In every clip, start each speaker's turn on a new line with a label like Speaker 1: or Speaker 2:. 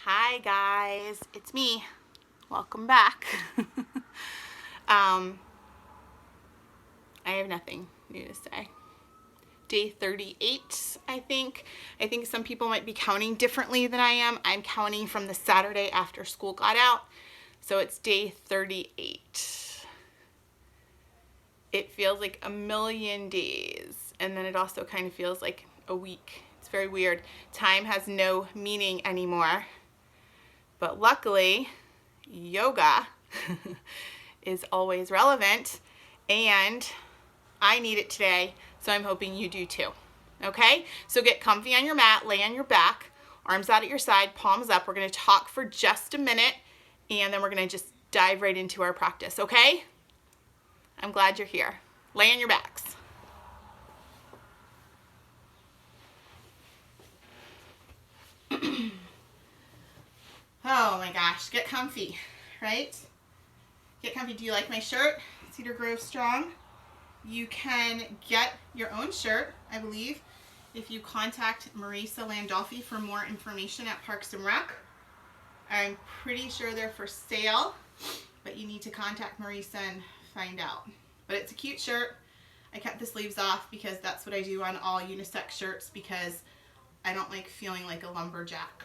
Speaker 1: Hi guys, it's me. Welcome back. I have nothing new to say. Day 38, I think. I think some people might be counting differently than I am. I'm counting from the Saturday after school got out. So it's day 38. It feels like a million days. And then it also kind of feels like a week. It's very weird. Time has no meaning anymore. But luckily, yoga is always relevant, and I need it today, so I'm hoping you do too. Okay? So get comfy on your mat, lay on your back, arms out at your side, palms up. We're going to talk for just a minute, and then we're going to just dive right into our practice, okay? I'm glad you're here. Lay on your backs. Oh my gosh, get comfy, right? Get comfy. Do you like my shirt? Cedar Grove Strong. You can get your own shirt, I believe, if you contact Marisa Landolfi for more information at Parks and Rec. I'm pretty sure they're for sale, but you need to contact Marisa and find out. But it's a cute shirt. I kept the sleeves off because that's what I do on all unisex shirts because I don't like feeling like a lumberjack.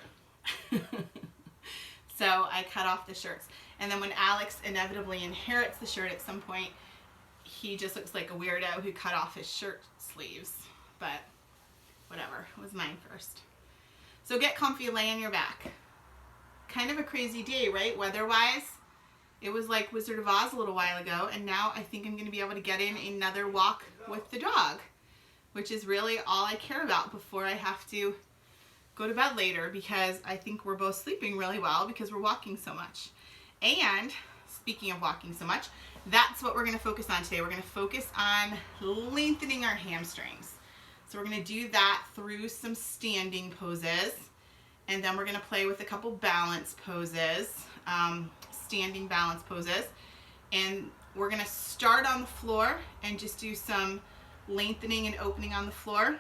Speaker 1: So I cut off the shirts. And then when Alex inevitably inherits the shirt at some point, he just looks like a weirdo who cut off his shirt sleeves. But whatever, it was mine first. So get comfy, lay on your back. Kind of a crazy day, right? Weather-wise, it was like Wizard of Oz a little while ago, and now I think I'm going to be able to get in another walk with the dog, which is really all I care about before I have to go to bed later, because I think we're both sleeping really well because we're walking so much. And speaking of walking so much, that's what we're going to focus on today. We're going to focus on lengthening our hamstrings. So we're going to do that through some standing poses, and then we're going to play with a couple balance poses, standing balance poses, and we're going to start on the floor and just do some lengthening and opening on the floor.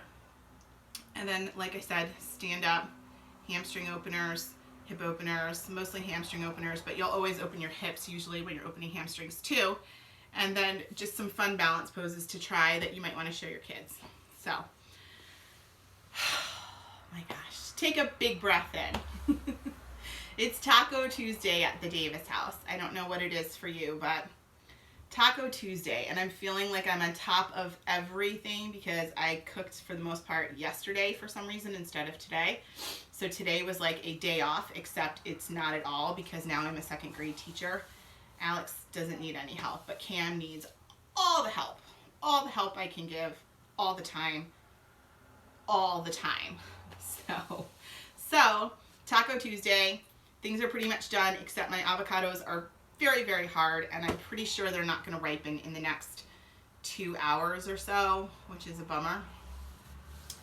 Speaker 1: And then, like I said, stand up, hamstring openers, hip openers, mostly hamstring openers, but you'll always open your hips usually when you're opening hamstrings too. And then just some fun balance poses to try that you might want to show your kids. So, oh my gosh, take a big breath in. It's Taco Tuesday at the Davis house. I don't know what it is for you, but Taco Tuesday, and I'm feeling like I'm on top of everything because I cooked for the most part yesterday for some reason instead of today. So today was like a day off, except it's not at all because now I'm a second grade teacher. Alex doesn't need any help, but Cam needs all the help I can give all the time. So Taco Tuesday, things are pretty much done except my avocados are very, very hard, and I'm pretty sure they're not going to ripen in the next 2 hours or so, which is a bummer,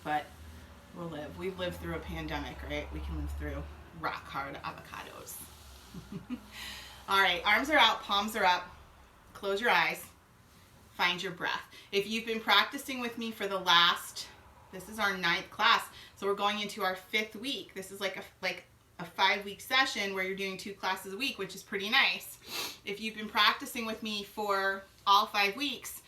Speaker 1: but we'll live. We've lived through a pandemic, right? We can live through rock hard avocados. All right, arms are out, palms are up, close your eyes, find your breath. If you've been practicing with me for the last, this is our 9th class, so we're going into our 5th week. This is like a 5-week session where you're doing 2 classes a week, which is pretty nice. If you've been practicing with me for all 5 weeks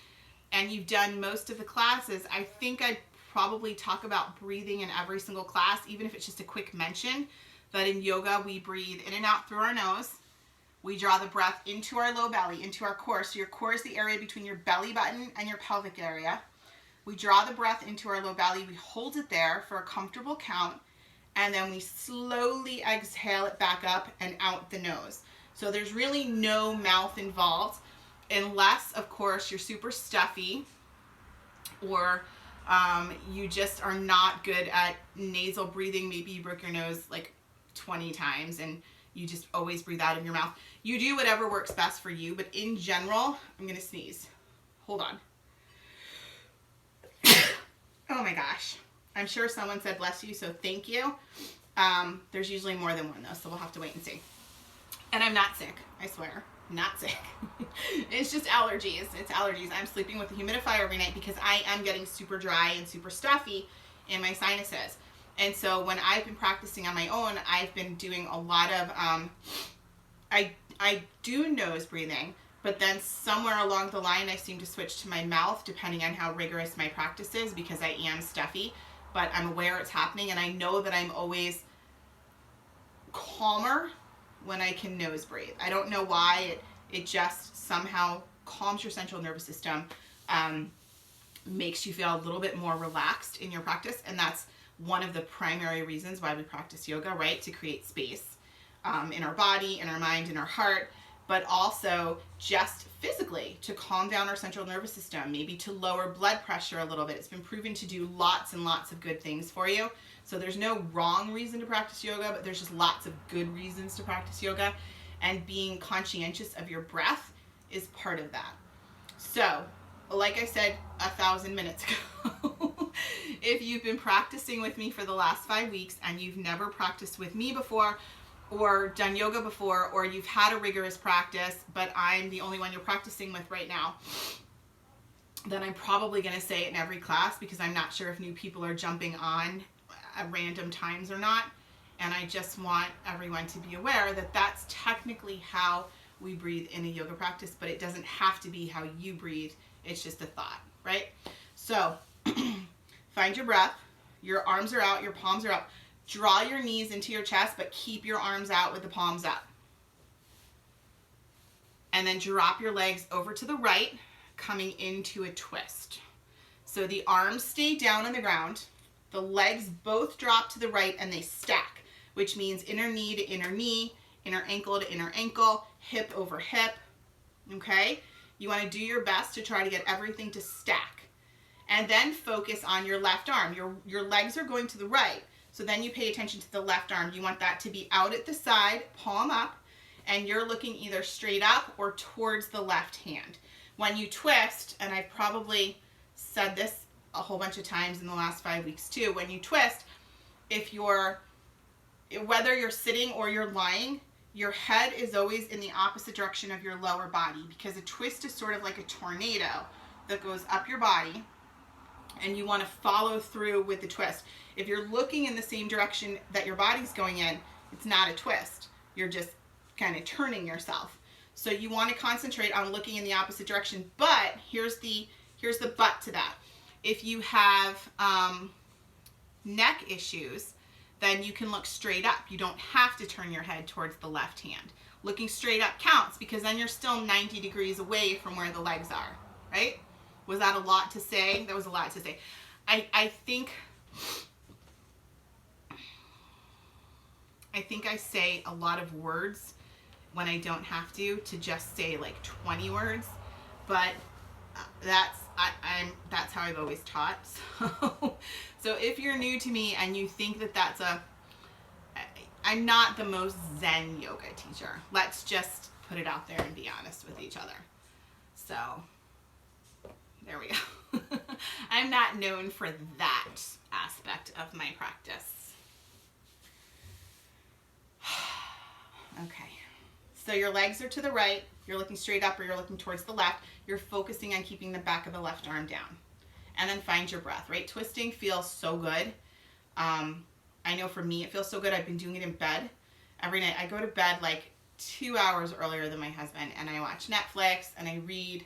Speaker 1: and you've done most of the classes, I think I'd probably talk about breathing in every single class, even if it's just a quick mention that in yoga we breathe in and out through our nose. We draw the breath into our low belly, into our core. So your core is the area between your belly button and your pelvic area. We draw the breath into our low belly. We hold it there for a comfortable count. And then we slowly exhale it back up and out the nose. So there's really no mouth involved, unless, of course, you're super stuffy or you just are not good at nasal breathing. Maybe you broke your nose like 20 times and you just always breathe out of your mouth. You do whatever works best for you, but in general, I'm going to sneeze. Hold on. Oh my gosh. I'm sure someone said bless you, so thank you. There's usually more than one though, so we'll have to wait and see. And I'm not sick, I swear. Not sick. It's just allergies. It's allergies. I'm sleeping with the humidifier every night because I am getting super dry and super stuffy in my sinuses. And so when I've been practicing on my own, I've been doing a lot of, I do nose breathing, but then somewhere along the line, I seem to switch to my mouth depending on how rigorous my practice is, because I am stuffy, but I'm aware it's happening, and I know that I'm always calmer when I can nose breathe. I don't know why, it just somehow calms your central nervous system, makes you feel a little bit more relaxed in your practice, and that's one of the primary reasons why we practice yoga, right? To create space in our body, in our mind, in our heart, but also just physically to calm down our central nervous system, maybe to lower blood pressure a little bit. It's been proven to do lots and lots of good things for you. So there's no wrong reason to practice yoga, but there's just lots of good reasons to practice yoga. And being conscientious of your breath is part of that. So, like I said 1,000 minutes ago, if you've been practicing with me for the last 5 weeks and you've never practiced with me before, or done yoga before, or you've had a rigorous practice, but I'm the only one you're practicing with right now, then I'm probably going to say it in every class, because I'm not sure if new people are jumping on at random times or not. And I just want everyone to be aware that that's technically how we breathe in a yoga practice, but it doesn't have to be how you breathe. It's just a thought, right? So find your breath. Your arms are out, your palms are up. Draw your knees into your chest, but keep your arms out with the palms up. And then drop your legs over to the right, coming into a twist. So the arms stay down on the ground. The legs both drop to the right and they stack, which means inner knee to inner knee, inner ankle to inner ankle, hip over hip, okay? You want to do your best to try to get everything to stack. And then focus on your left arm. Your legs are going to the right, so then you pay attention to the left arm. You want that to be out at the side, palm up, and you're looking either straight up or towards the left hand. When you twist, and I've probably said this a whole bunch of times in the last 5 weeks too, when you twist, whether you're sitting or you're lying, your head is always in the opposite direction of your lower body, because a twist is sort of like a tornado that goes up your body, and you want to follow through with the twist. If you're looking in the same direction that your body's going in, it's not a twist. You're just kind of turning yourself. So you want to concentrate on looking in the opposite direction. But here's the but to that. If you have neck issues, then you can look straight up. You don't have to turn your head towards the left hand. Looking straight up counts, because then you're still 90 degrees away from where the legs are, right? Was that a lot to say? That was a lot to say. I think I say a lot of words when I don't have to just say like 20 words, but that's how I've always taught. So if you're new to me and you think that I'm not the most zen yoga teacher. Let's just put it out there and be honest with each other. So there we go. I'm not known for that aspect of my practice. Okay. So your legs are to the right. You're looking straight up or you're looking towards the left. You're focusing on keeping the back of the left arm down. And then find your breath, right? Twisting feels so good. I know for me it feels so good. I've been doing it in bed every night. I go to bed like 2 hours earlier than my husband, and I watch Netflix and I read,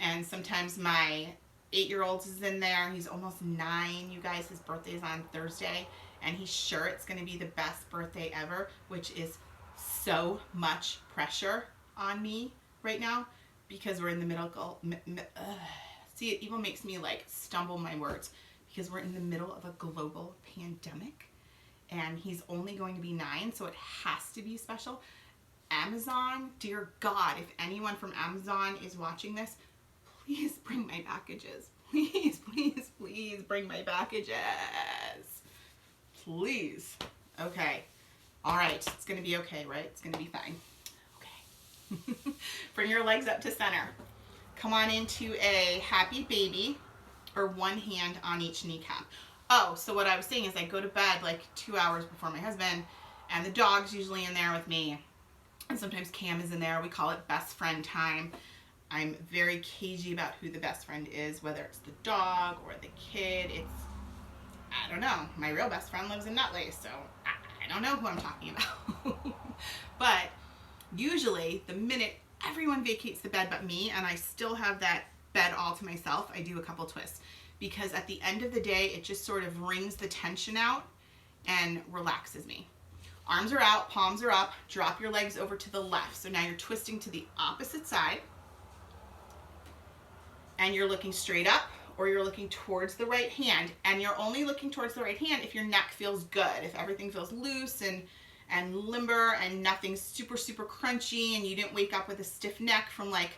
Speaker 1: and sometimes my 8-year-old is in there. He's almost 9, you guys. His birthday is on Thursday, and he's sure it's going to be the best birthday ever, which is so much pressure on me right now, because we're in the middle see, it even makes me like stumble my words, because we're in the middle of a global pandemic and he's only going to be 9, so it has to be special. Amazon, dear God, if anyone from Amazon is watching this, please bring my packages. Please, please, please bring my packages. Please. Okay. All right. It's going to be okay, right? It's going to be fine. Okay. Bring your legs up to center. Come on into a happy baby, or one hand on each kneecap. Oh, so what I was saying is I go to bed like 2 hours before my husband, and the dog's usually in there with me. And sometimes Cam is in there. We call it best friend time. I'm very cagey about who the best friend is, whether it's the dog or the kid. I don't know. My real best friend lives in Nutley, so I don't know who I'm talking about. But usually the minute everyone vacates the bed but me, and I still have that bed all to myself, I do a couple twists. Because at the end of the day, it just sort of wrings the tension out and relaxes me. Arms are out, palms are up, drop your legs over to the left. So now you're twisting to the opposite side, and you're looking straight up, or you're looking towards the right hand, and you're only looking towards the right hand if your neck feels good, if everything feels loose and limber and nothing's super, super crunchy, and you didn't wake up with a stiff neck from like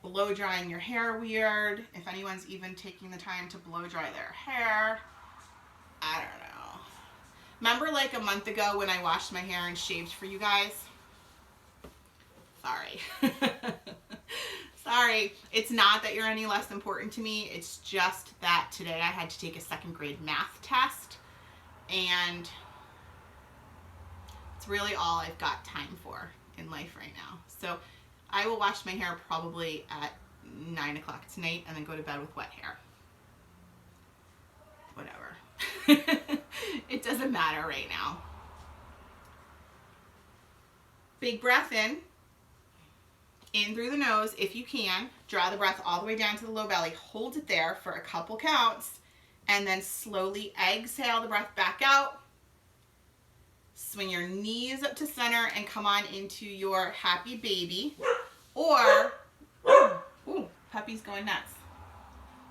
Speaker 1: blow drying your hair weird. If anyone's even taking the time to blow dry their hair, I don't know. Remember like a month ago when I washed my hair and shaved for you guys? Sorry. Sorry. It's not that you're any less important to me. It's just that today I had to take a 2nd grade math test, and it's really all I've got time for in life right now. So I will wash my hair probably at 9 o'clock tonight and then go to bed with wet hair. Whatever. It doesn't matter right now. Big breath in through the nose if you can. Draw the breath all the way down to the low belly. Hold it there for a couple counts, and then slowly exhale the breath back out. Swing your knees up to center and come on into your happy baby. Or, ooh, puppy's going nuts.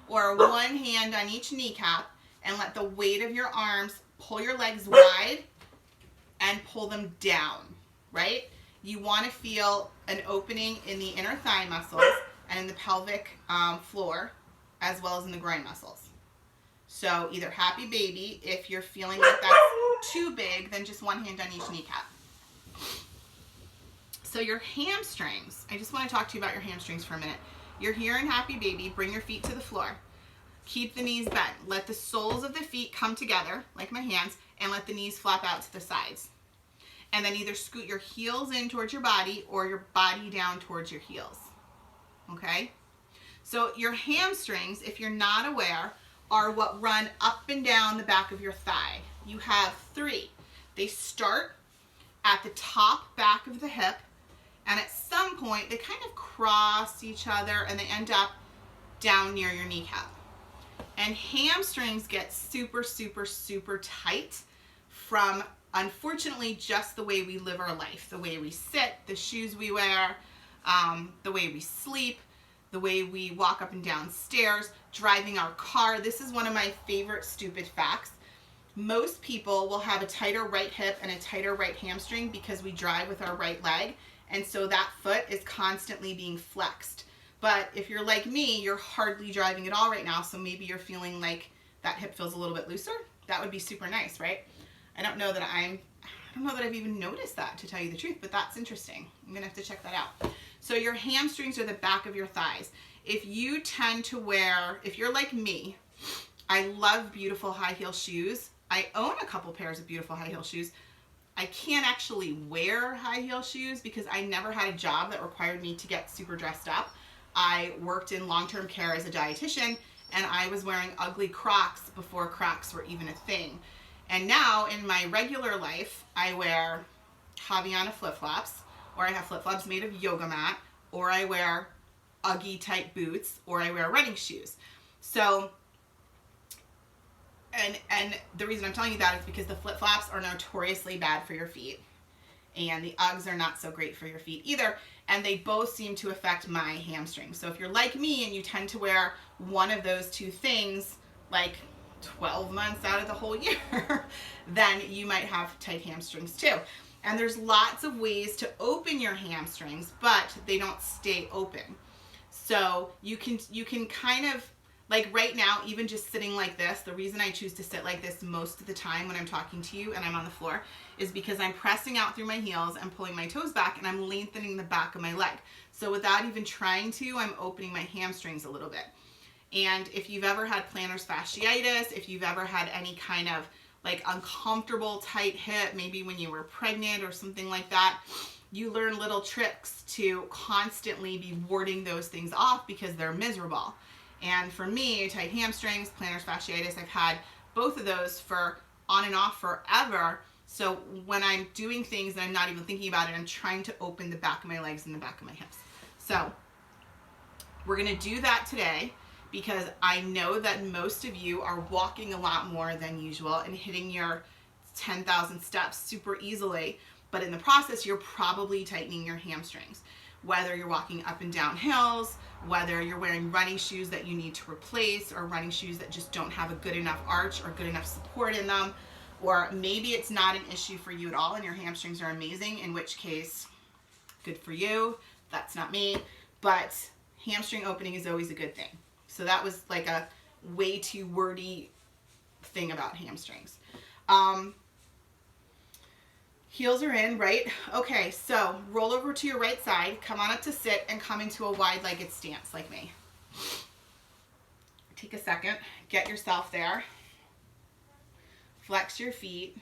Speaker 1: Or one hand on each kneecap, and let the weight of your arms pull your legs wide and pull them down, right? You want to feel an opening in the inner thigh muscles and in the pelvic floor, as well as in the groin muscles. So either happy baby, if you're feeling like that's too big, then just one hand on each kneecap. So your hamstrings, I just want to talk to you about your hamstrings for a minute. You're here in happy baby, bring your feet to the floor. Keep the knees bent. Let the soles of the feet come together, like my hands, and let the knees flap out to the sides. And then either scoot your heels in towards your body or your body down towards your heels. Okay? So your hamstrings, if you're not aware, are what run up and down the back of your thigh. You have 3. They start at the top back of the hip, and at some point they kind of cross each other and they end up down near your kneecap. And hamstrings get super, super, super tight from, unfortunately, just the way we live our life, the way we sit, the shoes we wear, the way we sleep, the way we walk up and down stairs, driving our car. This is one of my favorite stupid facts. Most people will have a tighter right hip and a tighter right hamstring because we drive with our right leg, and so that foot is constantly being flexed. But if you're like me, you're hardly driving at all right now, so maybe you're feeling like that hip feels a little bit looser. That would be super nice, right? I don't know that I've even noticed that, to tell you the truth, but that's interesting. I'm gonna have to check that out. So your hamstrings are the back of your thighs. If you tend to wear, if you're like me, I love beautiful high heel shoes. I own a couple pairs of beautiful high heel shoes. I can't actually wear high heel shoes because I never had a job that required me to get super dressed up. I worked in long-term care as a dietitian, and I was wearing ugly Crocs before Crocs were even a thing. And now in my regular life, I wear Havaiana flip-flops, or I have flip-flops made of yoga mat, or I wear Uggy type boots, or I wear running shoes. So, and the reason I'm telling you that is because the flip-flops are notoriously bad for your feet, and the Uggs are not so great for your feet either, and they both seem to affect my hamstrings. So if you're like me and you tend to wear one of those two things like 12 months out of the whole year, then you might have tight hamstrings too. And there's lots of ways to open your hamstrings, but they don't stay open. So you can kind of, like right now, even just sitting like this, the reason I choose to sit like this most of the time when I'm talking to you and I'm on the floor is because I'm pressing out through my heels and pulling my toes back, and I'm lengthening the back of my leg. So without even trying to, I'm opening my hamstrings a little bit. And if you've ever had plantar fasciitis, if you've ever had any kind of like uncomfortable tight hip, maybe when you were pregnant or something like that, you learn little tricks to constantly be warding those things off because they're miserable. And for me, tight hamstrings, plantar fasciitis, I've had both of those for on and off forever. So when I'm doing things and I'm not even thinking about it, I'm trying to open the back of my legs and the back of my hips. So we're going to do that today because I know that most of you are walking a lot more than usual and hitting your 10,000 steps super easily. But in the process, you're probably tightening your hamstrings. Whether you're walking up and down hills, whether you're wearing running shoes that you need to replace, or running shoes that just don't have a good enough arch or good enough support in them, or maybe it's not an issue for you at all and your hamstrings are amazing, in which case, good for you. That's not me. But hamstring opening is always a good thing. So that was like a way too wordy thing about hamstrings. Heels are in, right? Okay, so roll over to your right side, come on up to sit, and come into a wide-legged stance like me. Take a second, get yourself there. Flex your feet.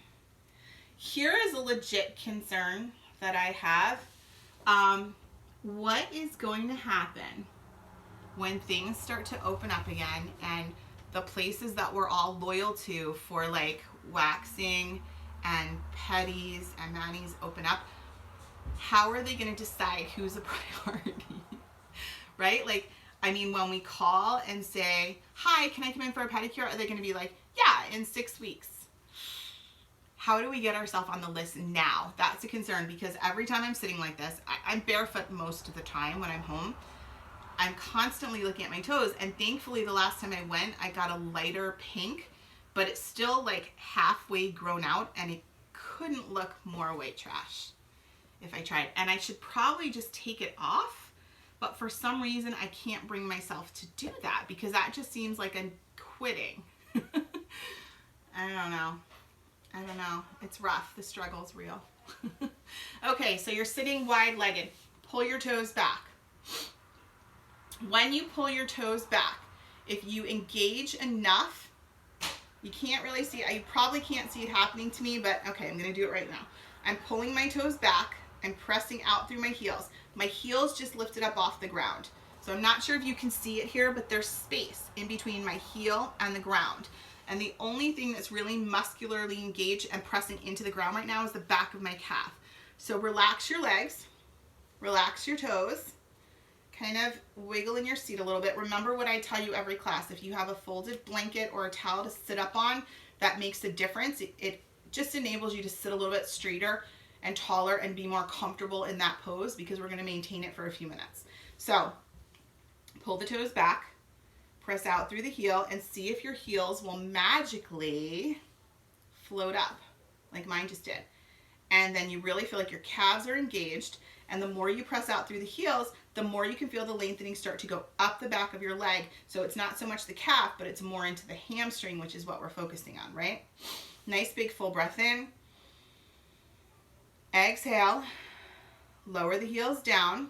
Speaker 1: Here is a legit concern that I have. What is going to happen when things start to open up again and the places that we're all loyal to for like waxing and pedis and manis open up? How are they going to decide who's a priority? Right? Like, I mean, when we call and say, hi, can I come in for a pedicure? Are they going to be like, yeah, in 6 weeks? How do we get ourselves on the list now? That's a concern, because every time I'm sitting like this, I'm barefoot most of the time when I'm home. I'm constantly looking at my toes, and thankfully the last time I went, I got a lighter pink, but it's still like halfway grown out, and it couldn't look more white trash if I tried. And I should probably just take it off, but for some reason I can't bring myself to do that, because that just seems like I'm quitting. I don't know. It's rough. The struggle's real. Okay, so you're sitting wide-legged. Pull your toes back. When you pull your toes back, if you engage enough, you can't really see it. You probably can't see it happening to me, but okay, I'm going to do it right now. I'm pulling my toes back. I'm pressing out through my heels. My heels just lifted up off the ground. So I'm not sure if you can see it here, but there's space in between my heel and the ground. And the only thing that's really muscularly engaged and pressing into the ground right now is the back of my calf. So relax your legs, relax your toes, kind of wiggle in your seat a little bit. Remember what I tell you every class. If you have a folded blanket or a towel to sit up on, that makes a difference. It just enables you to sit a little bit straighter and taller and be more comfortable in that pose, because we're going to maintain it for a few minutes. So pull the toes back, press out through the heel, and see if your heels will magically float up like mine just did. And then you really feel like your calves are engaged, and the more you press out through the heels, the more you can feel the lengthening start to go up the back of your leg. So it's not so much the calf, but it's more into the hamstring, which is what we're focusing on, right? Nice big full breath in. Exhale. Lower the heels down.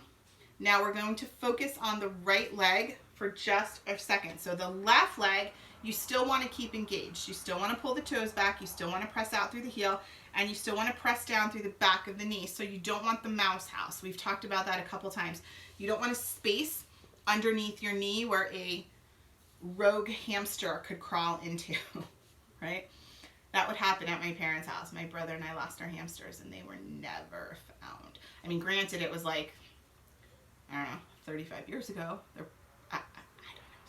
Speaker 1: Now we're going to focus on the right leg for just a second. So the left leg, you still want to keep engaged. You still want to pull the toes back. You still want to press out through the heel, and you still want to press down through the back of the knee. So you don't want the mouse house. We've talked about that a couple times. You don't want a space underneath your knee where a rogue hamster could crawl into, right? That would happen at my parents' house. My brother and I lost our hamsters, and they were never found. I mean, granted, it was like, I don't know, 35 years ago. I don't know.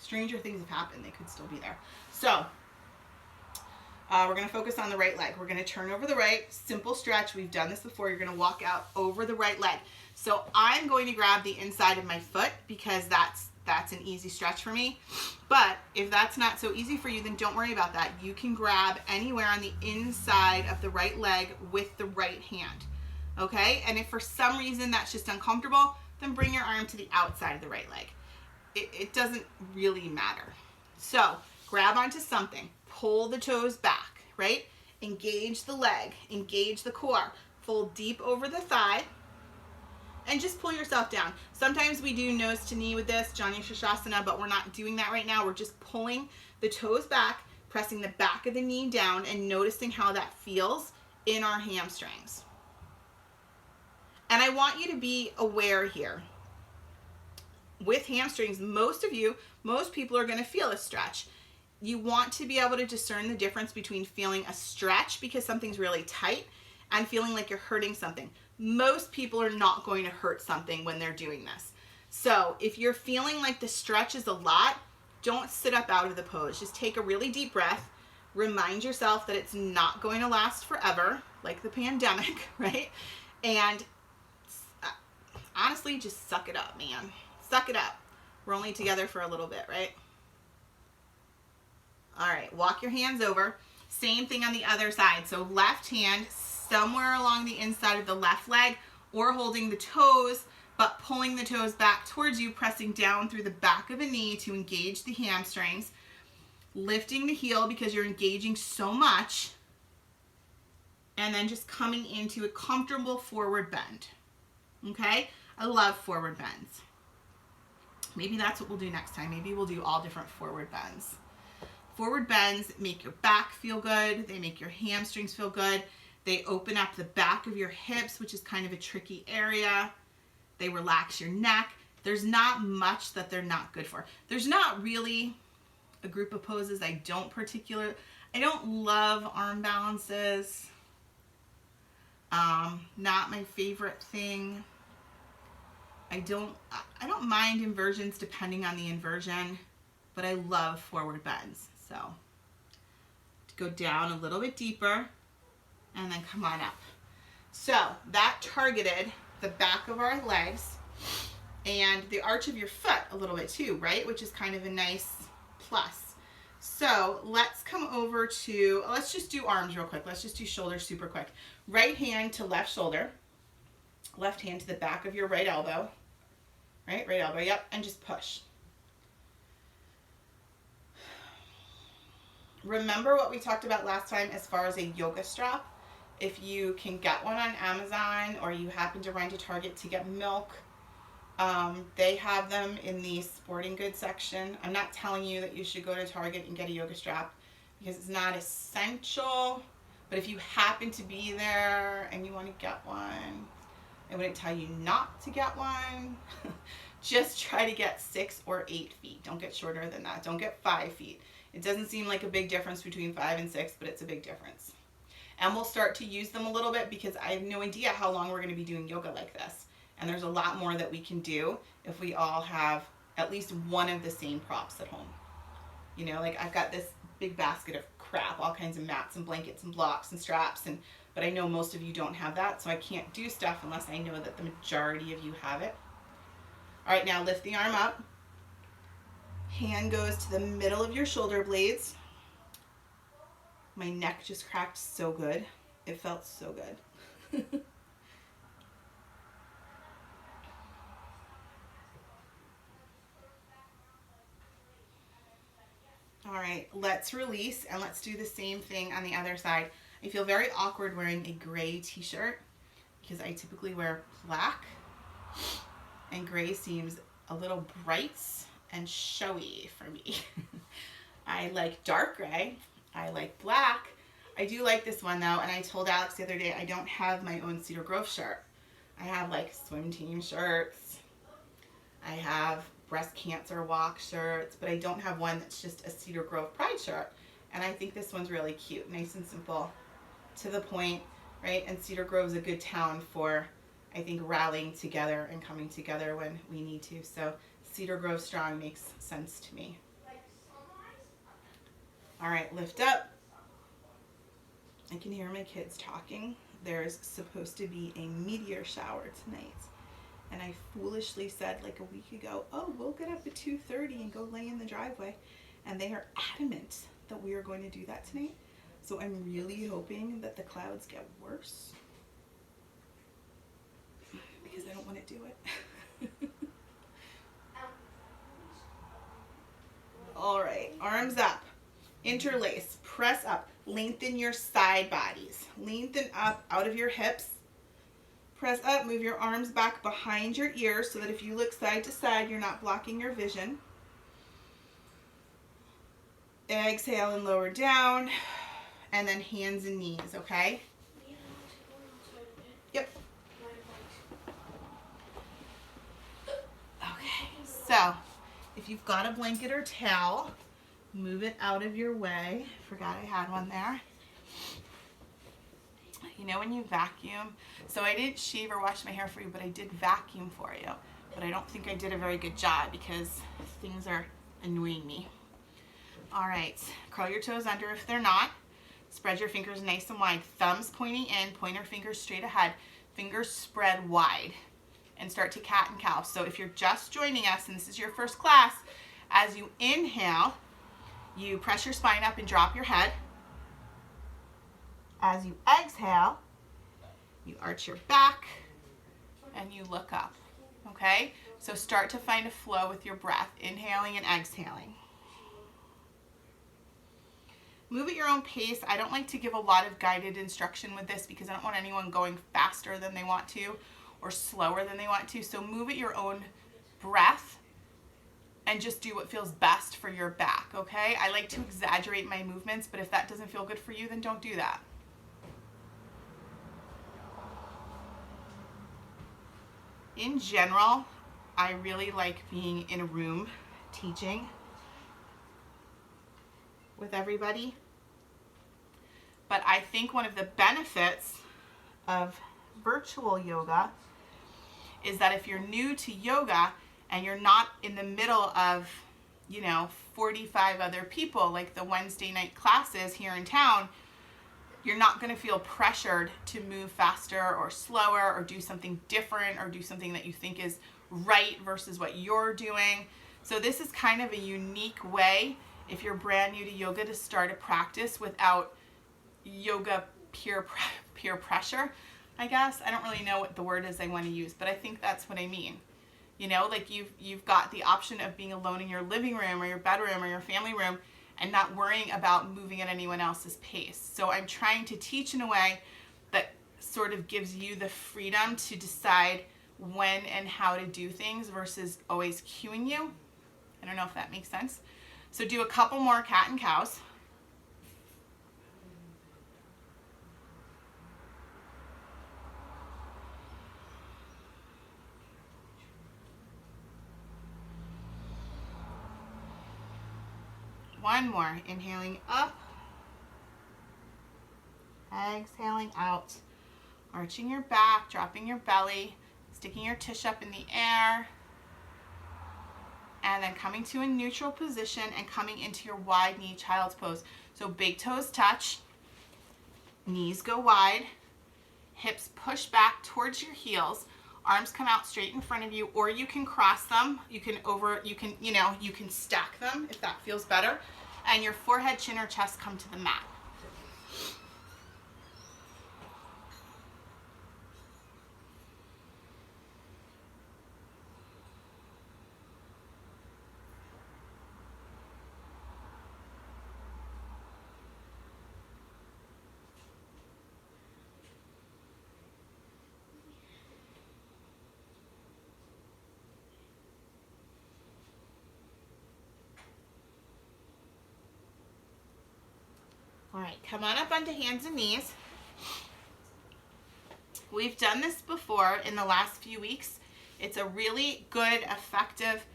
Speaker 1: Stranger things have happened. They could still be there. So we're going to focus on the right leg. We're going to turn over the right. Simple stretch. We've done this before. You're going to walk out over the right leg. So I'm going to grab the inside of my foot, because that's an easy stretch for me. But if that's not so easy for you, then don't worry about that. You can grab anywhere on the inside of the right leg with the right hand. Okay? And if for some reason that's just uncomfortable, then bring your arm to the outside of the right leg. It doesn't really matter. So grab onto something, pull the toes back, right? Engage the leg, engage the core, fold deep over the thigh, and just pull yourself down. Sometimes we do nose to knee with this, Janu Shasana, but we're not doing that right now. We're just pulling the toes back, pressing the back of the knee down, and noticing how that feels in our hamstrings. And I want you to be aware here. With hamstrings, most people are going to feel a stretch. you want to be able to discern the difference between feeling a stretch because something's really tight and feeling like you're hurting something. Most people are not going to hurt something when they're doing this. So if you're feeling like the stretch is a lot, don't sit up out of the pose. Just take a really deep breath. Remind yourself that it's not going to last forever, like the pandemic, right? And honestly, just suck it up, man. Suck it up. We're only together for a little bit, right? All right, walk your hands over. Same thing on the other side. So left hand somewhere along the inside of the left leg, or holding the toes, but pulling the toes back towards you, pressing down through the back of a knee to engage the hamstrings, lifting the heel because you're engaging so much, and then just coming into a comfortable forward bend. Okay? I love forward bends. Maybe that's what we'll do next time. Maybe we'll do all different forward bends. Forward bends make your back feel good. They make your hamstrings feel good. They open up the back of your hips, which is kind of a tricky area. They relax your neck. There's not much that they're not good for. There's not really a group of poses I don't love arm balances. Not my favorite thing. I don't mind inversions depending on the inversion, but I love forward bends. So to go down a little bit deeper and then come on up. So that targeted the back of our legs and the arch of your foot a little bit too, right? Which is kind of a nice plus. So let's come over to, let's just do arms real quick. Let's just do shoulders super quick. Right hand to left shoulder, left hand to the back of your right elbow, right elbow, yep, and just push. Remember what we talked about last time as far as a yoga strap. If you can get one on Amazon or you happen to run to Target to get milk, they have them in the sporting goods section. I'm not telling you that you should go to Target and get a yoga strap because it's not essential, but if you happen to be there and you want to get one, I wouldn't tell you not to get one. Just try to get 6 or 8 feet. Don't get shorter than that. Don't get 5 feet. It doesn't seem like a big difference between 5 and 6, but it's a big difference. And we'll start to use them a little bit because I have no idea how long we're going to be doing yoga like this. And there's a lot more that we can do if we all have at least one of the same props at home. You know, like I've got this big basket of crap, all kinds of mats and blankets and blocks and straps, but I know most of you don't have that, so I can't do stuff unless I know that the majority of you have it. All right, now lift the arm up. Hand goes to the middle of your shoulder blades. My neck just cracked so good. It felt so good. All right, let's release and let's do the same thing on the other side. I feel very awkward wearing a gray t-shirt because I typically wear black, and gray seems a little bright and showy for me. I like dark gray. I like black. I do like this one though, and I told Alex the other day I don't have my own Cedar Grove shirt. I have like swim team shirts. I have breast cancer walk shirts, but I don't have one that's just a Cedar Grove Pride shirt. And I think this one's really cute, nice and simple, to the point, right? And Cedar Grove's a good town for, I think, rallying together and coming together when we need to. So Cedar Grove Strong makes sense to me. All right, lift up. I can hear my kids talking. There's supposed to be a meteor shower tonight. And I foolishly said like a week ago, oh, we'll get up at 2:30 and go lay in the driveway. And they are adamant that we are going to do that tonight. So I'm really hoping that the clouds get worse because I don't want to do it. All right, arms up, interlace, press up, lengthen your side bodies, lengthen up out of your hips. Press up, move your arms back behind your ears so that if you look side to side, you're not blocking your vision. Exhale and lower down, and then hands and knees, okay? Yep. Okay, so if you've got a blanket or towel, Move it out of your way. Forgot I had one there. You know when you vacuum? So I didn't shave or wash my hair for you, but I did vacuum for you. But I don't think I did a very good job because things are annoying me. All right, curl your toes under if they're not. Spread your fingers nice and wide. Thumbs pointing in, pointer fingers straight ahead. Fingers spread wide. And start to cat and cow. So if you're just joining us and this is your first class, as you inhale, you press your spine up and drop your head. As you exhale, you arch your back and you look up, okay? So start to find a flow with your breath, inhaling and exhaling. Move at your own pace. I don't like to give a lot of guided instruction with this because I don't want anyone going faster than they want to or slower than they want to. So move at your own breath and just do what feels best for your back, okay? I like to exaggerate my movements, but if that doesn't feel good for you, then don't do that. In general, I really like being in a room teaching with everybody. But I think one of the benefits of virtual yoga is that if you're new to yoga and you're not in the middle of, 45 other people like the Wednesday night classes here in town, you're not going to feel pressured to move faster or slower or do something different or do something that you think is right versus what you're doing. So this is kind of a unique way, if you're brand new to yoga, to start a practice without yoga peer pressure, I guess. I don't really know what the word is I want to use, but I think that's what I mean. Like you've got the option of being alone in your living room or your bedroom or your family room and not worrying about moving at anyone else's pace. So I'm trying to teach in a way that sort of gives you the freedom to decide when and how to do things versus always cueing you. I don't know if that makes sense. So do a couple more cat and cows. One more, inhaling up, exhaling out, arching your back, dropping your belly, sticking your tush up in the air, and then coming to a neutral position and coming into your wide knee child's pose. So big toes touch, knees go wide, hips push back towards your heels, arms come out straight in front of you, or you can cross them, you can stack them if that feels better, and your forehead, chin, or chest come to the mat. All right, come on up onto hands and knees. We've done this before in the last few weeks. It's a really good, effective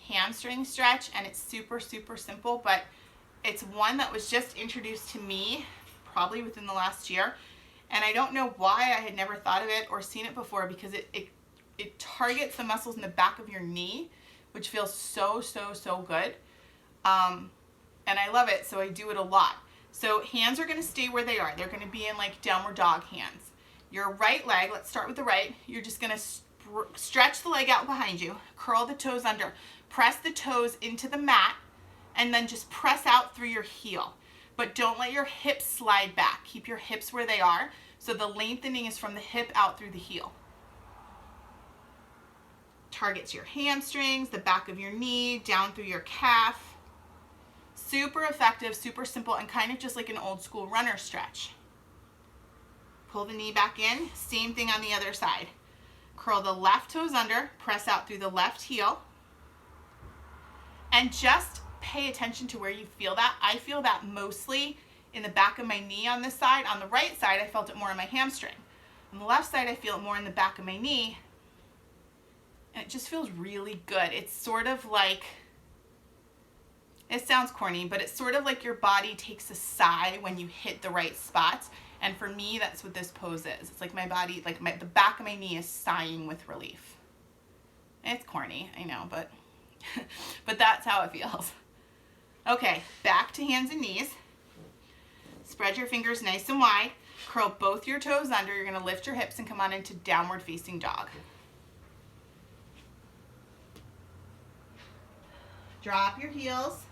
Speaker 1: hamstring stretch, and it's super, super simple, but it's one that was just introduced to me probably within the last year, and I don't know why I had never thought of it or seen it before, because it targets the muscles in the back of your knee, which feels so, so, so good, and I love it, so I do it a lot. So hands are going to stay where they are. They're going to be in like downward dog hands. Your right leg, let's start with the right. You're just going to stretch the leg out behind you, curl the toes under, press the toes into the mat, and then just press out through your heel. But don't let your hips slide back. Keep your hips where they are. So the lengthening is from the hip out through the heel. Targets your hamstrings, the back of your knee, down through your calf. Super effective, super simple, and kind of just like an old school runner stretch. Pull the knee back in, same thing on the other side. Curl the left toes under, press out through the left heel, and just pay attention to where you feel that. I feel that mostly in the back of my knee on this side. On the right side, I felt it more in my hamstring. On the left side, I feel it more in the back of my knee, and it just feels really good. It's sort of like, It sounds corny, but it's sort of like your body takes a sigh when you hit the right spots. And for me, that's what this pose is. It's like my body, like the back of my knee is sighing with relief. It's corny, I know, but but that's how it feels. Okay, back to hands and knees. Spread your fingers nice and wide. Curl both your toes under. You're gonna lift your hips and come on into downward facing dog. Drop your heels.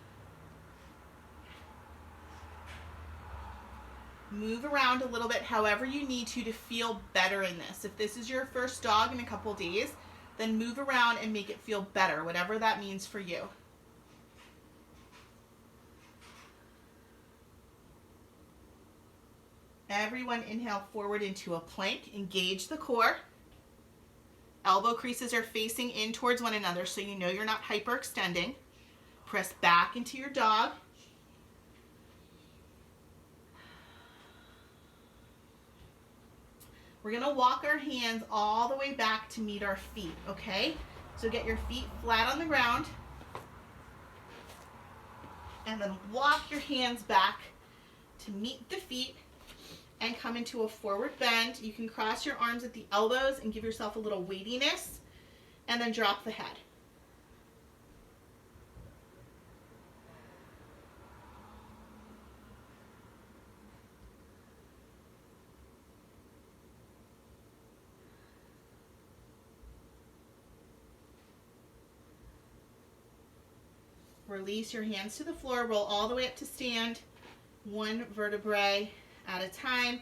Speaker 1: Move around a little bit however you need to feel better in this. If this is your first dog in a couple days, then move around and make it feel better, whatever that means for you. Everyone inhale forward into a plank. Engage the core. Elbow creases are facing in towards one another so you know you're not hyperextending. Press back into your dog. We're gonna walk our hands all the way back to meet our feet, okay? So get your feet flat on the ground and then walk your hands back to meet the feet and come into a forward bend. You can cross your arms at the elbows and give yourself a little weightiness and then drop the head. Release your hands to the floor, roll all the way up to stand, one vertebrae at a time,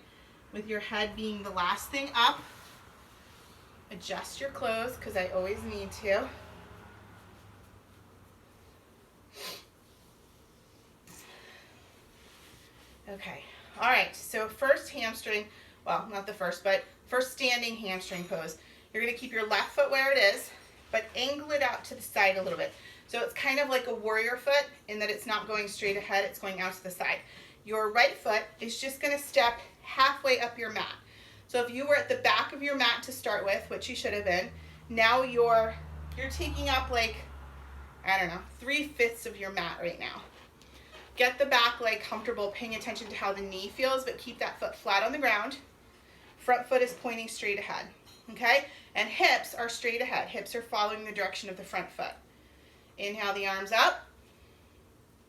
Speaker 1: with your head being the last thing up. Adjust your clothes, because I always need to. Okay, all right, so first hamstring, well, not the first, but first standing hamstring pose. You're gonna keep your left foot where it is, but angle it out to the side a little bit. So it's kind of like a warrior foot in that it's not going straight ahead, it's going out to the side. Your right foot is just gonna step halfway up your mat. So if you were at the back of your mat to start with, which you should have been, now you're taking up like, I don't know, 3/5 of your mat right now. Get the back leg comfortable, paying attention to how the knee feels, but keep that foot flat on the ground. Front foot is pointing straight ahead, okay? And hips are straight ahead. Hips are following the direction of the front foot. Inhale the arms up.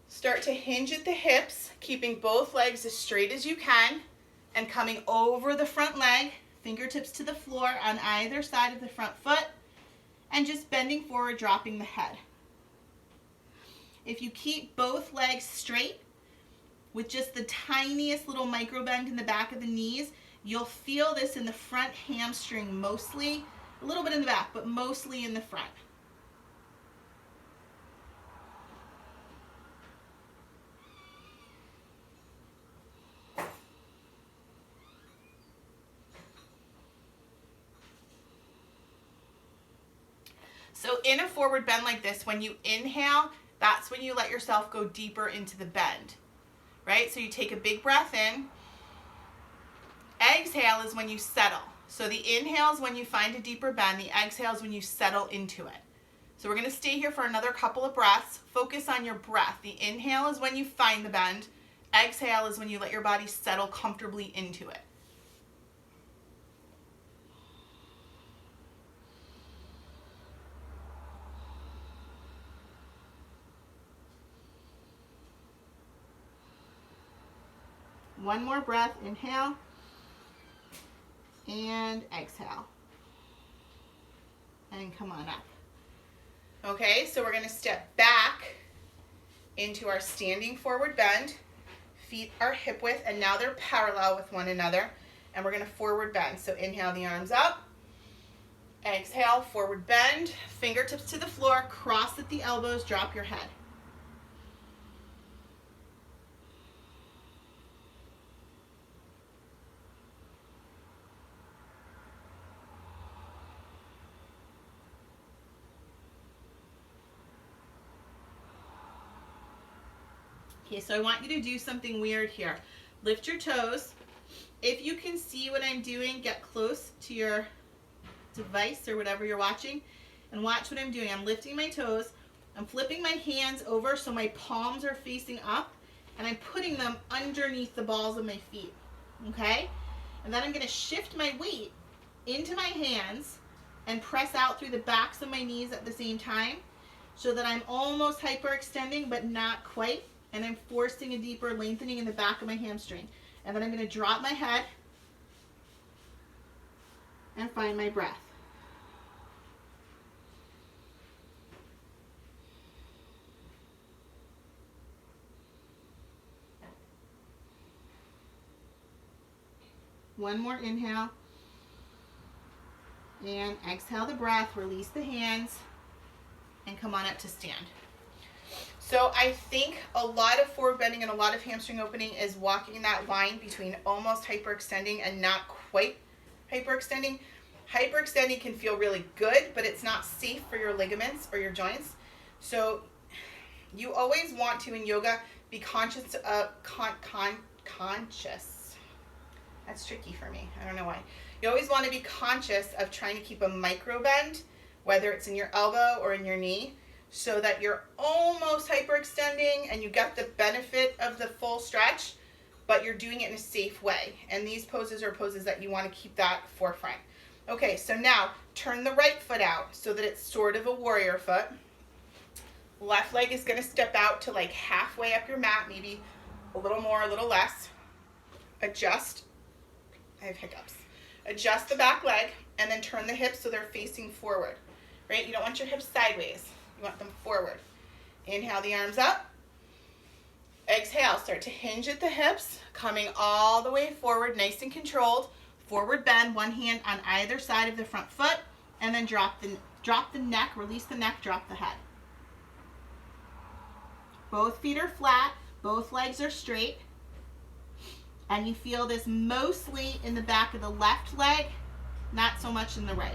Speaker 1: Start to hinge at the hips, keeping both legs as straight as you can and coming over the front leg, fingertips to the floor on either side of the front foot, and just bending forward, dropping the head. If you keep both legs straight with just the tiniest little micro bend in the back of the knees, you'll feel this in the front hamstring mostly, a little bit in the back, but mostly in the front. So in a forward bend like this, when you inhale, that's when you let yourself go deeper into the bend, right? So you take a big breath in. Exhale is when you settle. So the inhale is when you find a deeper bend. The exhale is when you settle into it. So we're going to stay here for another couple of breaths. Focus on your breath. The inhale is when you find the bend. Exhale is when you let your body settle comfortably into it. One more breath, inhale, and exhale. And come on up. Okay, so we're gonna step back into our standing forward bend. Feet are hip width, and now they're parallel with one another. And we're gonna forward bend. So inhale the arms up. Exhale, forward bend. Fingertips to the floor, cross at the elbows, drop your head. Okay, so I want you to do something weird here. Lift your toes. If you can see what I'm doing, get close to your device or whatever you're watching and watch what I'm doing. I'm lifting my toes. I'm flipping my hands over so my palms are facing up, and I'm putting them underneath the balls of my feet, okay? And then I'm gonna shift my weight into my hands and press out through the backs of my knees at the same time so that I'm almost hyperextending but not quite, and I'm forcing a deeper lengthening in the back of my hamstring. And then I'm gonna drop my head and find my breath. One more inhale. And exhale the breath, release the hands, and come on up to stand. So I think a lot of forward bending and a lot of hamstring opening is walking that line between almost hyperextending and not quite hyperextending. Hyperextending can feel really good, but it's not safe for your ligaments or your joints. So you always want to, in yoga, be conscious of, conscious. That's tricky for me. I don't know why. You always want to be conscious of trying to keep a micro bend, whether it's in your elbow or in your knee, so that you're almost hyperextending and you get the benefit of the full stretch, but you're doing it in a safe way. And these poses are poses that you want to keep that forefront. Okay, so now turn the right foot out so that it's sort of a warrior foot. Left leg is going to step out to like halfway up your mat, maybe a little more, a little less. Adjust. I have hiccups. Adjust the back leg and then turn the hips so they're facing forward, right? You don't want your hips sideways. You want them forward. Inhale the arms up. Exhale, start to hinge at the hips, coming all the way forward, nice and controlled. Forward bend, one hand on either side of the front foot, and then drop the neck, release the neck, drop the head. Both feet are flat, both legs are straight. And you feel this mostly in the back of the left leg, not so much in the right.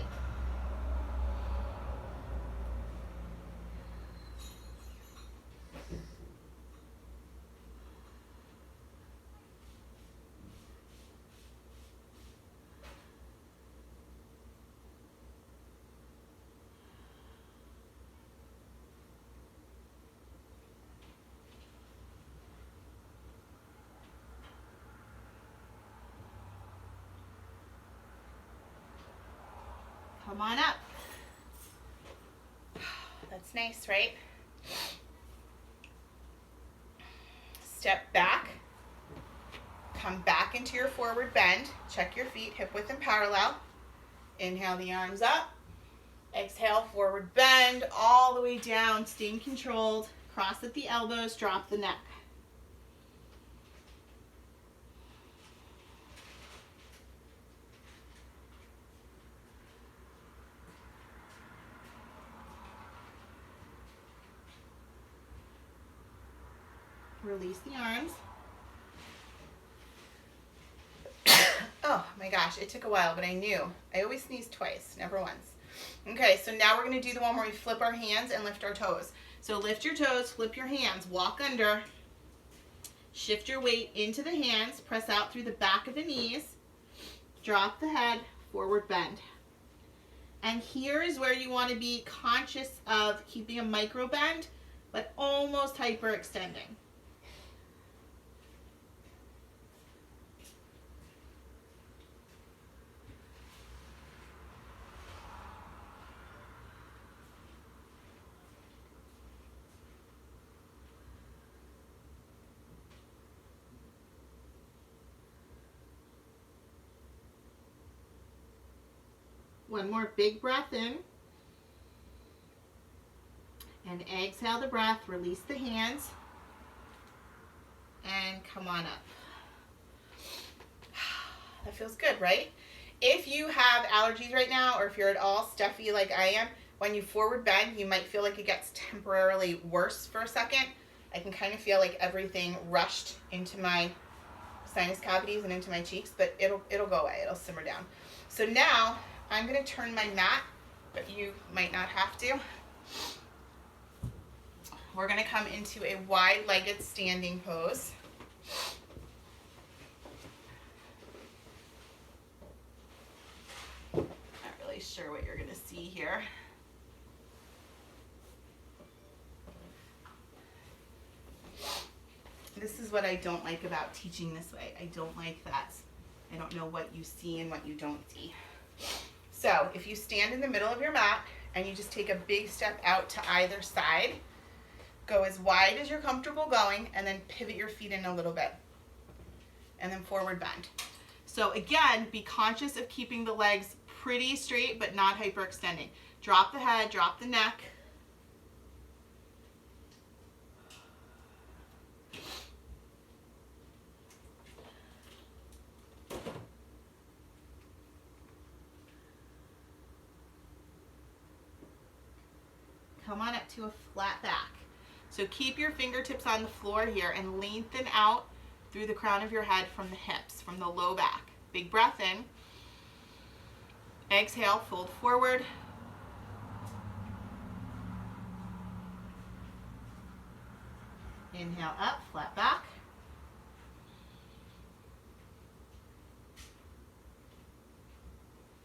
Speaker 1: Come on up. That's nice, right? Step back. Come back into your forward bend. Check your feet, hip width and parallel. Inhale the arms up. Exhale, forward bend all the way down, staying controlled. Cross at the elbows, drop the neck. Release the arms. Oh my gosh, it took a while, but I knew. I always sneeze twice, never once. Okay, so now we're going to do the one where we flip our hands and lift our toes. So lift your toes, flip your hands, walk under, shift your weight into the hands, press out through the back of the knees, drop the head, forward bend. And here is where you want to be conscious of keeping a micro bend, but almost hyperextending. One more big breath in. And exhale the breath, release the hands, and come on up. That feels good, right? If you have allergies right now, or if you're at all stuffy like I am, when you forward bend, you might feel like it gets temporarily worse for a second. I can kind of feel like everything rushed into my sinus cavities and into my cheeks, but it'll go away. It'll simmer down. So now I'm going to turn my mat, but you might not have to. We're going to come into a wide-legged standing pose. Not really sure what you're going to see here. This is what I don't like about teaching this way. I don't like that. I don't know what you see and what you don't see. So if you stand in the middle of your mat and you just take a big step out to either side, go as wide as you're comfortable going, and then pivot your feet in a little bit. And then forward bend. So again, be conscious of keeping the legs pretty straight but not hyperextending. Drop the head, drop the neck. Come on up to a flat back. So keep your fingertips on the floor here and lengthen out through the crown of your head from the hips, from the low back. Big breath in. Exhale, fold forward. Inhale up, flat back.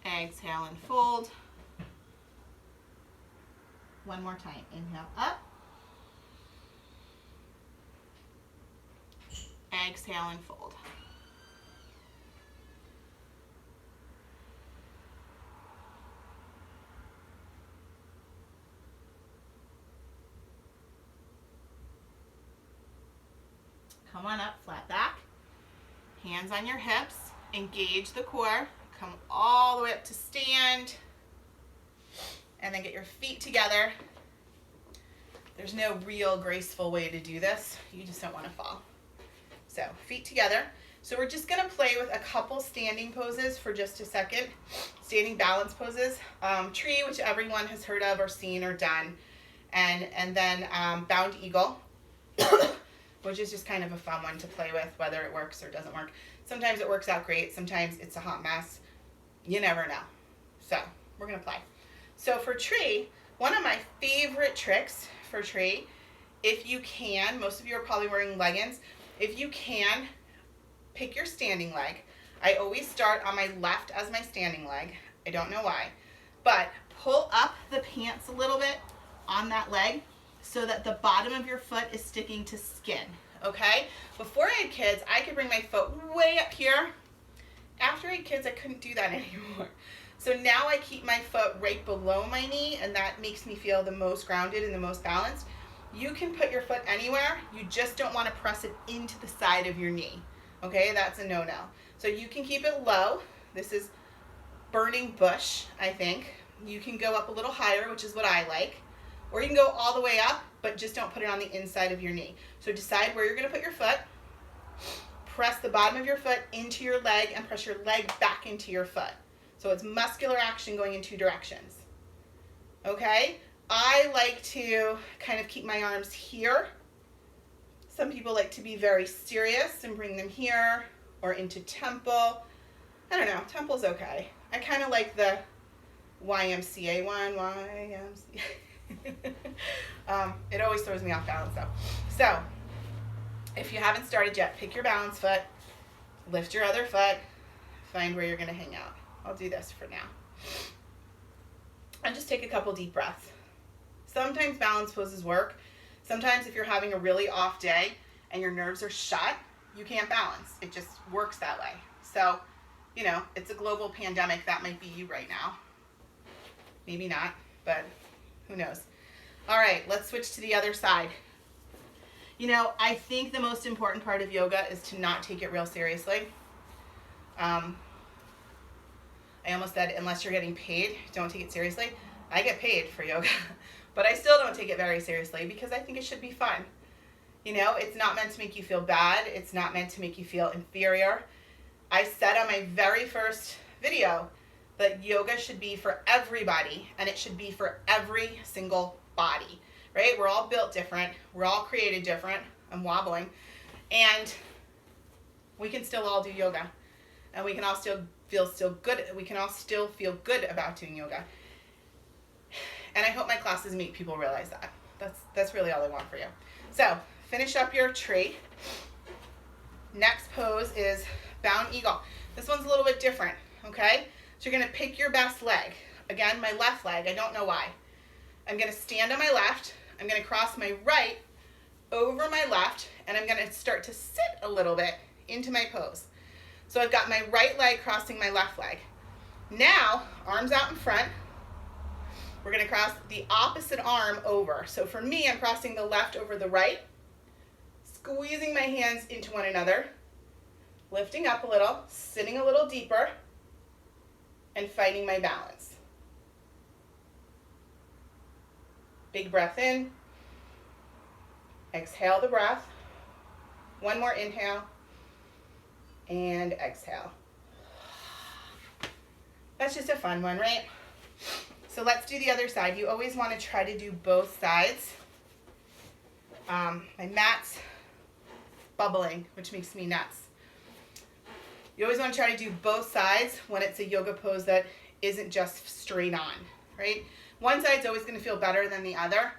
Speaker 1: Exhale and fold. One more time. Inhale up. Exhale and fold. Come on up, flat back. Hands on your hips. Engage the core. Come all the way up to stand. And then get your feet together. There's no real graceful way to do this. You just don't want to fall. So feet together. So we're just going to play with a couple standing poses for just a second. Standing balance poses. Tree, which everyone has heard of or seen or done. And then bound eagle, which is just kind of a fun one to play with, whether it works or doesn't work. Sometimes it works out great. Sometimes it's a hot mess. You never know. So we're going to play. So for tree, one of my favorite tricks for tree, if you can, most of you are probably wearing leggings, if you can, pick your standing leg. I always start on my left as my standing leg. I don't know why. But pull up the pants a little bit on that leg so that the bottom of your foot is sticking to skin, okay? Before I had kids, I could bring my foot way up here. After I had kids, I couldn't do that anymore. So now I keep my foot right below my knee, and that makes me feel the most grounded and the most balanced. You can put your foot anywhere. You just don't want to press it into the side of your knee. Okay, that's a no-no. So you can keep it low. This is burning bush, I think. You can go up a little higher, which is what I like. Or you can go all the way up, but just don't put it on the inside of your knee. So decide where you're going to put your foot. Press the bottom of your foot into your leg and press your leg back into your foot. So it's muscular action going in two directions. Okay? I like to kind of keep my arms here. Some people like to be very serious and bring them here or into temple. I don't know. Temple's okay. I kind of like the YMCA one. YMCA. It always throws me off balance though. So if you haven't started yet, pick your balance foot, lift your other foot, find where you're going to hang out. I'll do this for now. And just take a couple deep breaths. Sometimes balance poses work. Sometimes if you're having a really off day and your nerves are shut, you can't balance. It just works that way. So, you know, it's a global pandemic. That might be you right now. Maybe not, but who knows. All right, let's switch to the other side. You know, I think the most important part of yoga is to not take it real seriously. I almost said, unless you're getting paid, don't take it seriously. I get paid for yoga, but I still don't take it very seriously because I think it should be fun. You know, it's not meant to make you feel bad. It's not meant to make you feel inferior. I said on my very first video that yoga should be for everybody and it should be for every single body, right? We're all built different. We're all created different. I'm wobbling. And we can still all do yoga. And we can all still good. We can all still feel good about doing yoga. And I hope my classes make people realize that. That's really all I want for you. So finish up your tree. Next pose is bound eagle. This one's a little bit different, okay? So you're going to pick your best leg. Again, my left leg. I don't know why. I'm going to stand on my left. I'm going to cross my right over my left, and I'm gonna start to sit a little bit into my pose. So I've got my right leg crossing my left leg. Now, arms out in front. We're gonna cross the opposite arm over. So for me, I'm crossing the left over the right, squeezing my hands into one another, lifting up a little, sitting a little deeper, and finding my balance. Big breath in. Exhale the breath. One more inhale. And exhale. That's just a fun one, right? So let's do the other side. You always want to try to do both sides. My mat's bubbling, which makes me nuts. You always want to try to do both sides when it's a yoga pose that isn't just straight on, right? One side's always going to feel better than the other.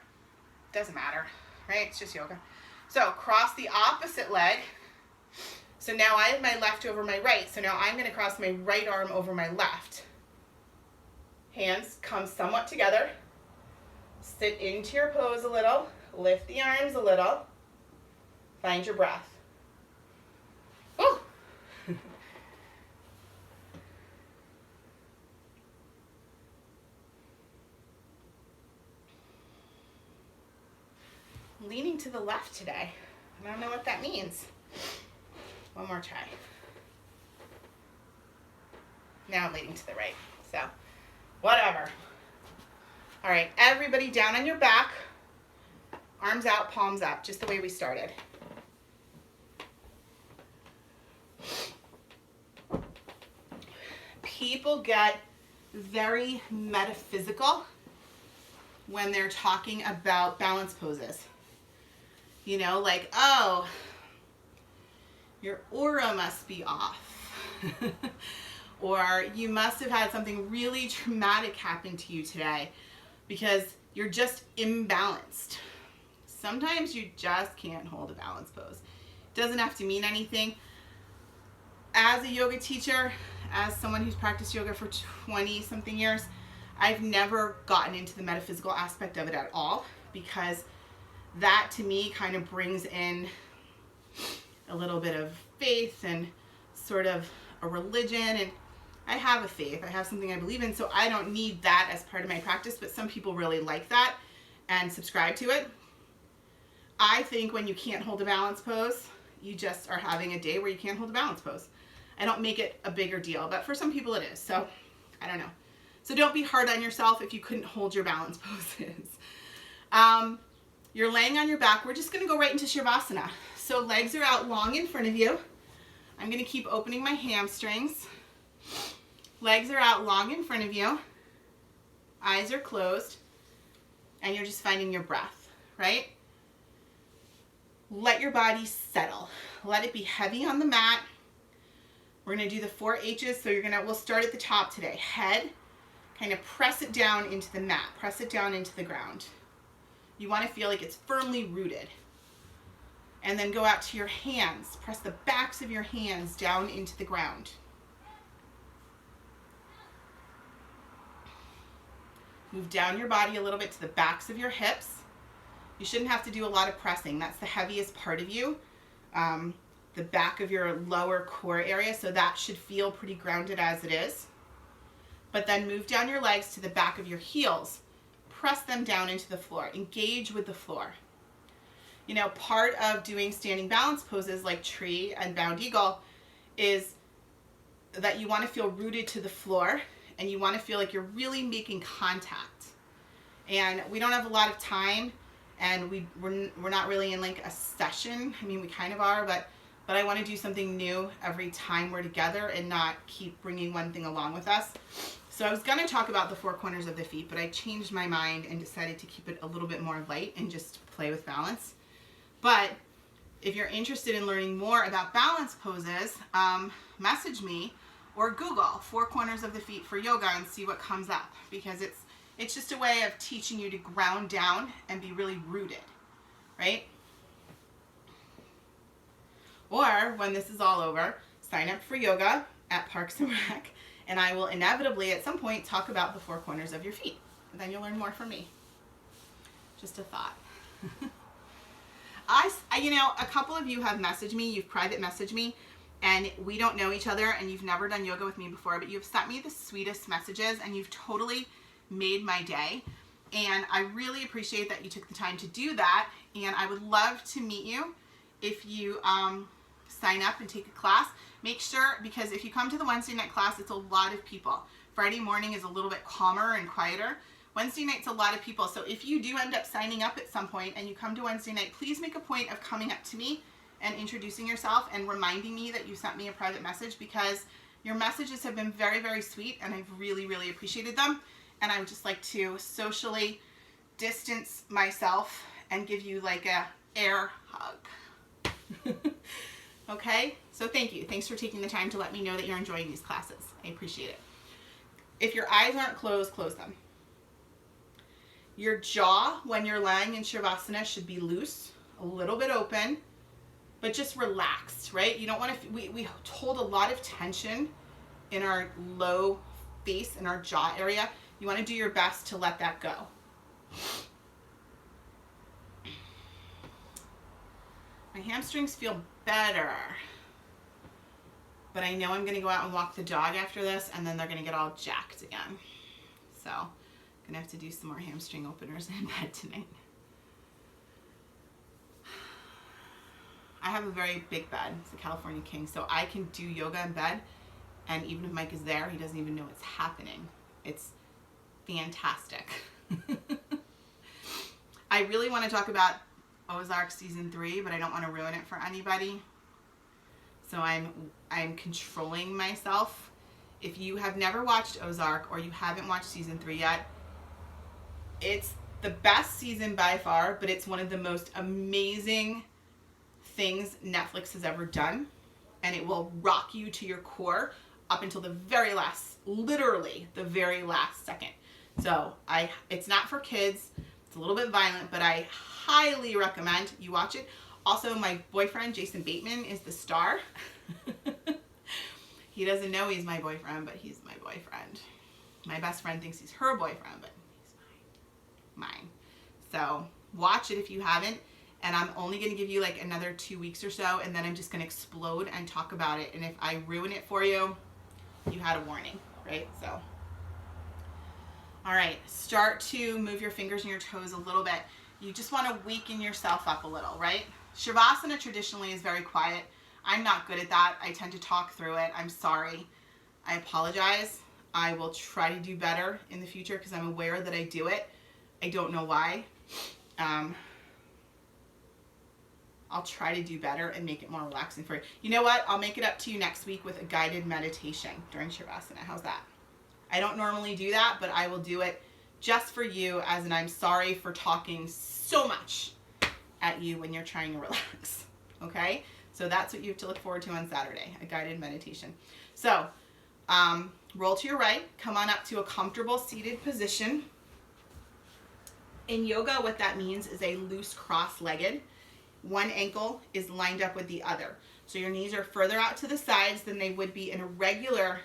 Speaker 1: Doesn't matter, right? It's just yoga. So cross the opposite leg. So now I have my left over my right. So now I'm going to cross my right arm over my left. Hands come somewhat together. Sit into your pose a little. Lift the arms a little. Find your breath. Woo! Leaning to the left today. I don't know what that means. One more try. Now I'm leaning to the right. So, whatever. All right, everybody down on your back. Arms out, palms up, just the way we started. People get very metaphysical when they're talking about balance poses. You know, like, oh, your aura must be off. Or you must have had something really traumatic happen to you today because you're just imbalanced. Sometimes you just can't hold a balance pose. It doesn't have to mean anything. As a yoga teacher, as someone who's practiced yoga for 20 something years, I've never gotten into the metaphysical aspect of it at all, because that to me kind of brings in a little bit of faith and sort of a religion. And I have a faith, I have something I believe in, so I don't need that as part of my practice, but some people really like that and subscribe to it. I think when you can't hold a balance pose, you just are having a day where you can't hold a balance pose. I don't make it a bigger deal, but for some people it is, so I don't know. So don't be hard on yourself if you couldn't hold your balance poses. You're laying on your back. We're just going to go right into Shavasana. So legs are out long in front of you. I'm going to keep opening my hamstrings. Legs are out long in front of you. Eyes are closed. And you're just finding your breath, right? Let your body settle. Let it be heavy on the mat. We're going to do the 4 H's. So we'll start at the top today. Head, kind of press it down into the mat. Press it down into the ground. You want to feel like it's firmly rooted. And then go out to your hands. Press the backs of your hands down into the ground. Move down your body a little bit to the backs of your hips. You shouldn't have to do a lot of pressing. That's the heaviest part of you. The back of your lower core area. So that should feel pretty grounded as it is. But then move down your legs to the back of your heels. Press them down into the floor. Engage with the floor. You know, part of doing standing balance poses like tree and bound eagle is that you want to feel rooted to the floor and you want to feel like you're really making contact. And we don't have a lot of time, and we're not really in like a session. I mean, we kind of are, but I want to do something new every time we're together and not keep bringing one thing along with us. So I was going to talk about the 4 corners of the feet, but I changed my mind and decided to keep it a little bit more light and just play with balance. But if you're interested in learning more about balance poses, message me or Google 4 corners of the feet for yoga and see what comes up, because it's just a way of teaching you to ground down and be really rooted, right? Or when this is all over, sign up for yoga at Parks and Rec, and I will inevitably at some point talk about the 4 corners of your feet. And then you'll learn more from me. Just a thought. you know, a couple of you have messaged me, you've private messaged me, and we don't know each other, and you've never done yoga with me before, but you've sent me the sweetest messages, and you've totally made my day. And I really appreciate that you took the time to do that. And I would love to meet you if you sign up and take a class. Make sure, because if you come to the Wednesday night class, it's a lot of people. Friday morning is a little bit calmer and quieter. Wednesday night's a lot of people. So if you do end up signing up at some point and you come to Wednesday night, please make a point of coming up to me and introducing yourself and reminding me that you sent me a private message, because your messages have been very, very sweet, and I've really, really appreciated them. And I would just like to socially distance myself and give you like a air hug. Okay? So thank you. Thanks for taking the time to let me know that you're enjoying these classes. I appreciate it. If your eyes aren't closed, close them. Your jaw, when you're lying in Shavasana, should be loose, a little bit open, but just relaxed, right? You don't want to, we hold a lot of tension in our low face, in our jaw area. You want to do your best to let that go. My hamstrings feel better, but I know I'm going to go out and walk the dog after this, and then they're going to get all jacked again. So I'm going to have to do some more hamstring openers in bed tonight. I have a very big bed. It's a California King, so I can do yoga in bed, and even if Mike is there, he doesn't even know it's happening. It's fantastic. I really want to talk about Ozark season 3, but I don't want to ruin it for anybody. So I'm controlling myself. If you have never watched Ozark or you haven't watched season 3 yet, it's the best season by far, but it's one of the most amazing things Netflix has ever done, and it will rock you to your core up until the very last, literally the very last second. So it's not for kids. It's a little bit violent, but I highly recommend you watch it. Also, my boyfriend, Jason Bateman, is the star. He doesn't know he's my boyfriend, but he's my boyfriend. My best friend thinks he's her boyfriend, but he's mine. So watch it if you haven't. And I'm only going to give you like another 2 weeks or so, and then I'm just going to explode and talk about it. And if I ruin it for you, you had a warning, right? So, all right, start to move your fingers and your toes a little bit. You just want to weaken yourself up a little, right? Shavasana traditionally is very quiet. I'm not good at that. I tend to talk through it. I'm sorry. I apologize. I will try to do better in the future because I'm aware that I do it. I don't know why. I'll try to do better and make it more relaxing for you. You know what? I'll make it up to you next week with a guided meditation during Shavasana. How's that? I don't normally do that, but I will do it just for you, as in I'm sorry for talking so much at you when you're trying to relax. Okay? So that's what you have to look forward to on Saturday, a guided meditation. So roll to your right. Come on up to a comfortable seated position. In yoga, what that means is a loose cross-legged. One ankle is lined up with the other. So your knees are further out to the sides than they would be in a regular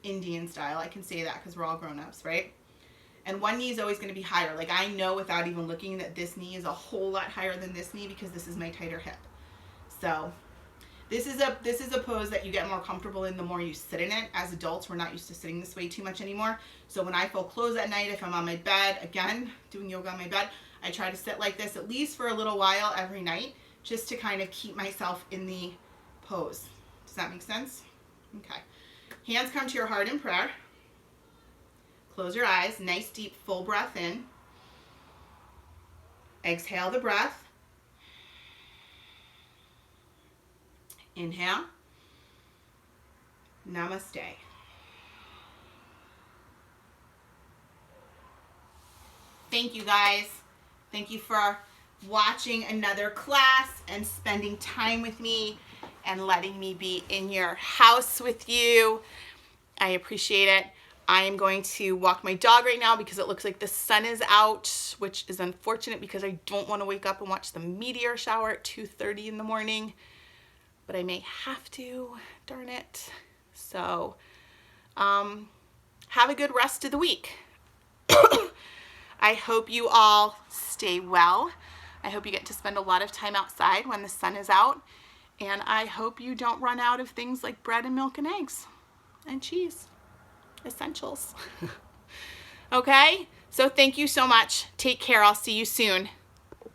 Speaker 1: Indian style. I can say that because we're all grown-ups, right? And one knee is always going to be higher. Like I know without even looking that this knee is a whole lot higher than this knee because this is my tighter hip. So this is a pose that you get more comfortable in the more you sit in it. As adults, we're not used to sitting this way too much anymore. So when I feel closed at night, if I'm on my bed, again, doing yoga on my bed, I try to sit like this at least for a little while every night, just to kind of keep myself in the pose. Does that make sense? Okay. Hands come to your heart in prayer. Close your eyes. Nice deep full breath in. Exhale the breath. Inhale. Namaste. Thank you guys. Thank you for watching another class and spending time with me and letting me be in your house with you. I appreciate it. I am going to walk my dog right now because it looks like the sun is out, which is unfortunate because I don't want to wake up and watch the meteor shower at 2:30 in the morning, but I may have to, darn it. So have a good rest of the week. I hope you all stay well. I hope you get to spend a lot of time outside when the sun is out. And I hope you don't run out of things like bread and milk and eggs and cheese. Essentials. Okay? So thank you so much. Take care. I'll see you soon.